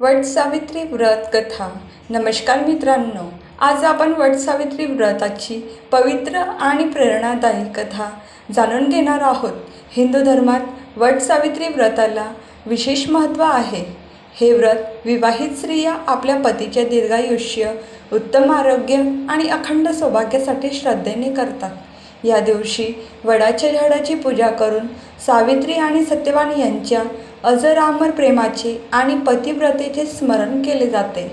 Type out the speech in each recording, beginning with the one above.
वट सावित्री व्रत कथा. नमस्कार मित्रांनो, आज आपण वट सावित्री व्रताची पवित्र आणि प्रेरणादायी कथा जाणून घेणार आहोत. हिंदू धर्मात वट सावित्री व्रताला विशेष महत्त्व आहे. हे व्रत विवाहित स्त्रिया आपल्या पतीचे दीर्घायुष्य, उत्तम आरोग्य आणि अखंड सौभाग्यासाठी श्रद्धेने करतात. या दिवशी वडाच्या झाडाची पूजा करून सावित्री आणि सत्यवान यांच्या अजरामर प्रेमाचे आणि पतिव्रतेचे स्मरण केले जाते.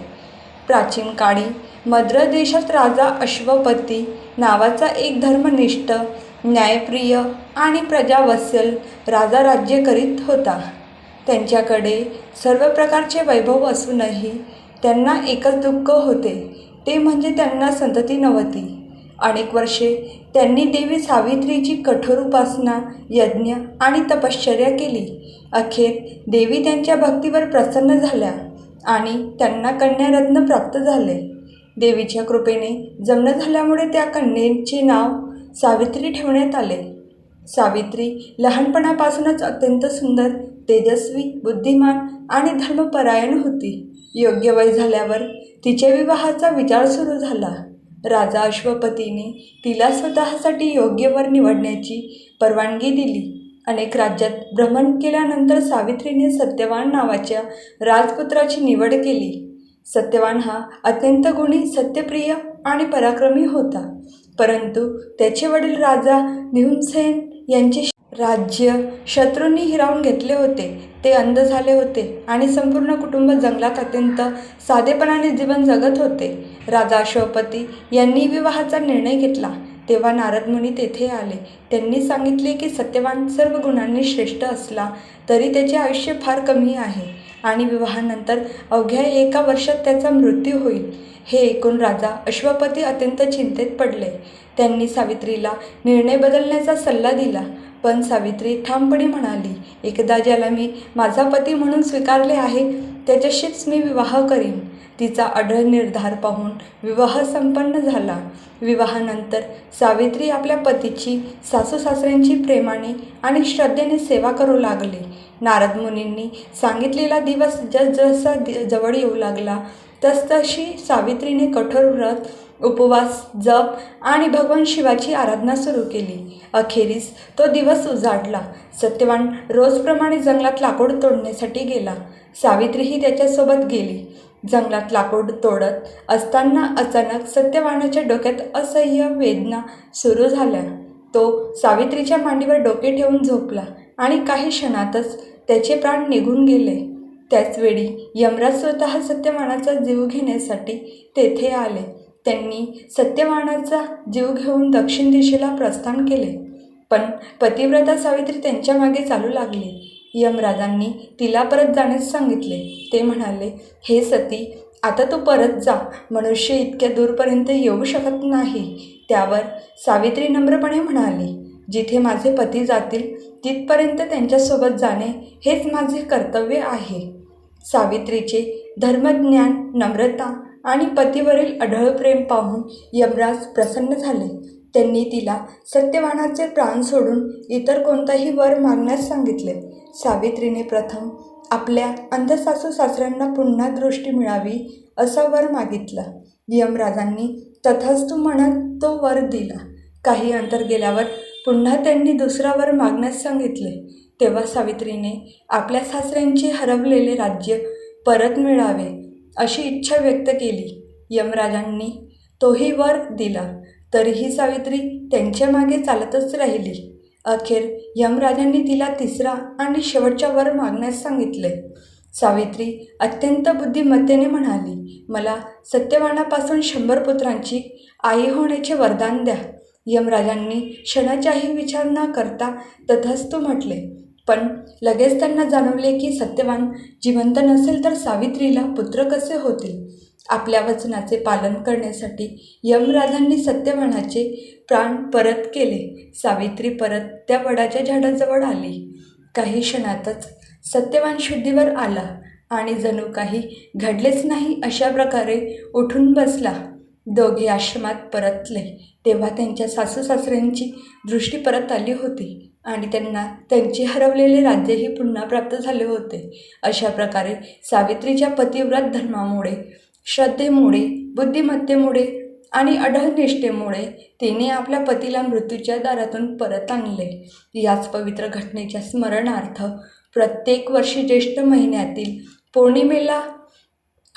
प्राचीन काळी मद्र देशात राजा अश्वपती नावाचा एक धर्मनिष्ठ, न्यायप्रिय आणि प्रजावत्सल राजा राज्य करीत होता. त्यांच्याकडे सर्व प्रकारचे वैभव असूनही त्यांना एकच दुःख होते, ते म्हणजे त्यांना संतती नव्हती. अनेक वर्षे त्यांनी देवी सावित्रीची कठोर उपासना, यज्ञ आणि तपश्चर्या केली. अखेर देवी त्यांच्या भक्तीवर प्रसन्न झाल्या आणि त्यांना कन्यारत्न प्राप्त झाले. देवीच्या कृपेने जन्म झाल्यामुळे त्या कन्येचे नाव सावित्री ठेवण्यात आले. सावित्री लहानपणापासूनच अत्यंत सुंदर, तेजस्वी, बुद्धिमान आणि धर्मपरायण होती. योग्य वय झाल्यावर तिच्या विवाहाचा विचार सुरू झाला. राजा अश्वपतीने तिला स्वतःसाठी योग्य वर निवडण्याची परवानगी दिली. अनेक राज्यात भ्रमण केल्यानंतर सावित्रीने सत्यवान नावाच्या राजपुत्राची निवड केली. सत्यवान हा अत्यंत गुणी, सत्यप्रिय आणि पराक्रमी होता. परंतु त्याचे वडील राजा निहुमसेन यांचे राज्य शत्रूंनी हिरावून घेतले होते. ते अंध झाले होते आणि संपूर्ण कुटुंब जंगलात अत्यंत साधेपणाने जीवन जगत होते. राजा अश्वपती यांनी विवाहाचा निर्णय घेतला तेव्हा नारद मुनी तेथे आले. त्यांनी सांगितले की सत्यवान सर्व गुणांनी श्रेष्ठ असला तरी त्याचे आयुष्य फार कमी आहे आणि विवाहानंतर अवघ्या 1 वर्षात त्याचा मृत्यू होईल. हे ऐकून राजा अश्वपती अत्यंत चिंतेत पडले. त्यांनी सावित्रीला निर्णय बदलण्याचा सल्ला दिला, पण सावित्री ठामपणे म्हणाली, एकदा ज्याला मी माझा पती म्हणून स्वीकारले आहे त्याच्याशीच मी विवाह करीन. तिचा अढळ निर्धार पाहून विवाह संपन्न झाला. विवाहानंतर सावित्री आपल्या पतीची, सासू-सासऱ्यांची प्रेमाने आणि श्रद्धेने सेवा करू लागली. नारद मुनींनी सांगितलेला दिवस जसजसा जवळ येऊ लागला तसतशी सावित्रीने कठोर व्रत, उपवास, जप आणि भगवान शिवाची आराधना सुरू केली. अखेरीस तो दिवस उजाडला. सत्यवान रोजप्रमाणे जंगलात लाकूड तोडण्यासाठी गेला. सावित्रीही त्याच्यासोबत गेली. जंगलात लाकूड तोडत असताना अचानक सत्यवानाच्या डोक्यात असह्य वेदना सुरू झाल्या. तो सावित्रीच्या मांडीवर डोके ठेवून झोपला आणि काही क्षणातच त्याचे प्राण निघून गेले. त्याचवेळी यमराज स्वतः सत्यवानाचा जीव घेण्यासाठी तेथे आले. त्यांनी सत्यवानाचा जीव घेऊन दक्षिण दिशेला प्रस्थान केले, पण पतिव्रता सावित्री त्यांच्या मागे चालू लागली. यमराजांनी तिला परत जाण्यास सांगितले. ते म्हणाले, हे सती, आता तू परत जा. मनुष्य इतक्या दूरपर्यंत येऊ शकत नाही. त्यावर सावित्री नम्रपणे म्हणाली, जिथे माझे पती जातील तिथपर्यंत त्यांच्यासोबत जाणे हेच माझे कर्तव्य आहे. सावित्रीचे धर्मज्ञान, नम्रता आणि पतीवरील अढळ प्रेम पाहून यमराज प्रसन्न झाले. त्यांनी तिला सत्यवानाचे प्राण सोडून इतर कोणताही वर मागण्यास सांगितले. सावित्रीने प्रथम आपल्या अंध सासू-सासऱ्यांना पुन्हा दृष्टी मिळावी असा वर मागितला. यमराजांनी तथास्तु म्हणत तो वर दिला. काही अंतर गेल्यावर पुन्हा त्यांनी दुसरा वर मागण्यास सांगितले. तेव्हा सावित्रीने आपल्या सासऱ्यांचे हरवलेले राज्य परत मिळावे अशी इच्छा व्यक्त केली. यमराजांनी तोही वर दिला, तरीही सावित्री त्यांच्या मागे चालतच राहिली. अखेर यमराजांनी तिला तिसरा आणि शेवटच्या वर मागण्यास सांगितले. सावित्री अत्यंत बुद्धिमत्तेने म्हणाली, मला सत्यवानापासून 100 पुत्रांची आई होण्याचे वरदान द्या. यमराजांनी क्षणाचाही विचार न करता तथास्तु म्हटले, पण लगेच त्यांना जाणवले की सत्यवान जिवंत नसेल तर सावित्रीला पुत्र कसे होतील. आपल्या वचनाचे पालन करण्यासाठी यमराजांनी सत्यवानाचे प्राण परत केले. सावित्री परत त्या वडाच्या झाडाजवळ आली. काही क्षणातच सत्यवान शुद्धीवर आला आणि जणू काही घडलेच नाही अशा प्रकारे उठून बसला. दोघे आश्रमात परतले तेव्हा त्यांच्या सासू सासऱ्यांची दृष्टी परत आली होती आणि त्यांना त्यांचे हरवलेले राज्यही पुन्हा प्राप्त झाले होते. अशा प्रकारे सावित्रीच्या पतिव्रत धर्मामुळे, श्रद्धेमुळे, बुद्धिमत्तेमुळे आणि अढळ निष्ठेमुळे तिने आपल्या पतीला मृत्यूच्या दारातून परत आणले. याच पवित्र घटनेच्या स्मरणार्थ प्रत्येक वर्षी ज्येष्ठ महिन्यातील पौर्णिमेला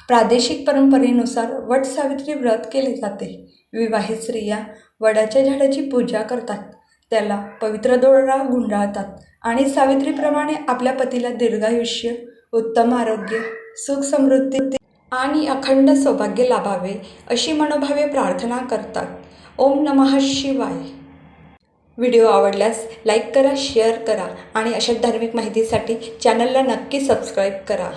प्रादेशिक परंपरेनुसार वटसावित्री व्रत केले जाते. विवाहित स्त्रिया वडाच्या झाडाची पूजा करतात, त्याला पवित्र दोरा गुंडाळतात आणि सावित्रीप्रमाणे आपल्या पतीला दीर्घायुष्य, उत्तम आरोग्य, सुख समृद्धी आणि अखंड सौभाग्य लाभावे अशी मनोभावे प्रार्थना करतात. ओम नमः शिवाय. व्हिडिओ आवडल्यास लाईक करा, शेअर करा आणि अशा धार्मिक माहितीसाठी चॅनलला नक्की सबस्क्राईब करा.